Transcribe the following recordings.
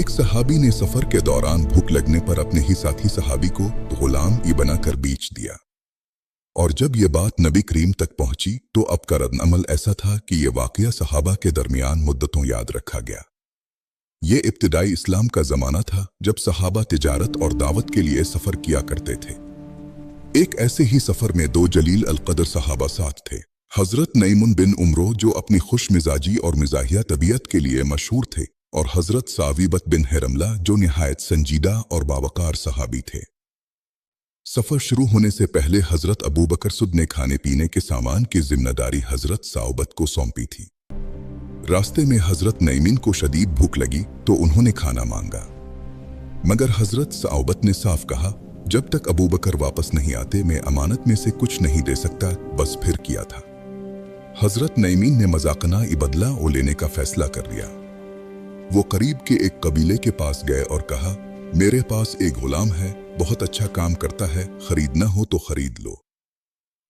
एक सहाबी ने सफर के दौरान भूख लगने पर अपने ही साथी सहाबी को गुलाम ही बनाकर बेच दिया। और जब ये बात नबी करीम तक पहुंची तो अब का रद्द-अमल ऐसा था कि ये वाकया सहाबा के दरमियान मुद्दतों याद रखा गया। ये इब्तिदाई इस्लाम का जमाना था जब सहाबा तिजारत और दावत के लिए सफर किया करते थे। एक ऐसे ही सफर में दो जलील अल-कदर सहाबा साथ थे। हजरत नईमुन बिन उमरो जो अपनी खुश मिजाजी और मिजाहिया तबीयत के लिए मशहूर थे, और हजरत सावीबत बिन हिरमला जो निहायत संजीदा और बावकार सहाबी थे। सफर शुरू होने से पहले हजरत अबू बकर सुद ने खाने पीने के सामान की जिम्मेदारी हजरत साउबत को सौंपी थी। रास्ते में हजरत नईमिन को शदीद भूख लगी तो उन्होंने खाना मांगा, मगर हजरत साउबत ने साफ कहा, जब तक अबू बकर वापस नहीं आते मैं अमानत में से कुछ नहीं दे सकता। बस फिर किया था। हजरत नईमिन ने मजाकना बदला लेने का फैसला कर लिया। वो करीब के एक कबीले के पास गए और कहा, मेरे पास एक गुलाम है, बहुत अच्छा काम करता है, खरीदना हो तो खरीद लो।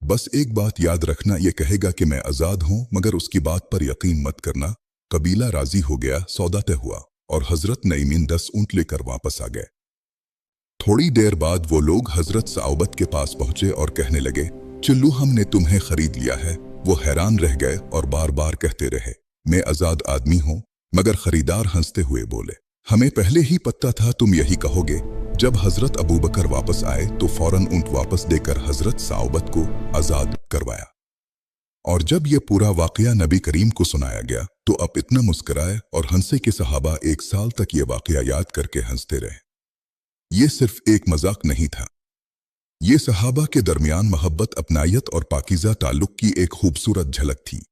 बस एक बात याद रखना, ये कहेगा कि मैं आजाद हूं, मगर उसकी बात पर यकीन मत करना। कबीला राजी हो गया, सौदा तय हुआ और हजरत नईमिन 10 ऊंट लेकर वापस आ गए। थोड़ी देर बाद वो लोग हजरत साउबत के पास पहुंचे और कहने लगे, चिल्लू हमने तुम्हें खरीद लिया है। वो हैरान रह गए और बार बार कहते रहे, मैं आजाद आदमी हूं। मगर खरीदार हंसते हुए बोले, हमें पहले ही पता था तुम यही कहोगे। जब हजरत अबू बकर वापस आए तो फौरन ऊंट वापस देकर हजरत साउबत को आजाद करवाया। और जब यह पूरा वाकया नबी करीम को सुनाया गया तो अब इतना मुस्कुराए और हंसे कि सहाबा 1 साल तक ये वाकया याद करके हंसते रहे। ये सिर्फ एक मजाक नहीं था, ये सहाबा के दरमियान मोहब्बत, अपनायत और पाकीज़ा ताल्लुक की एक खूबसूरत झलक थी।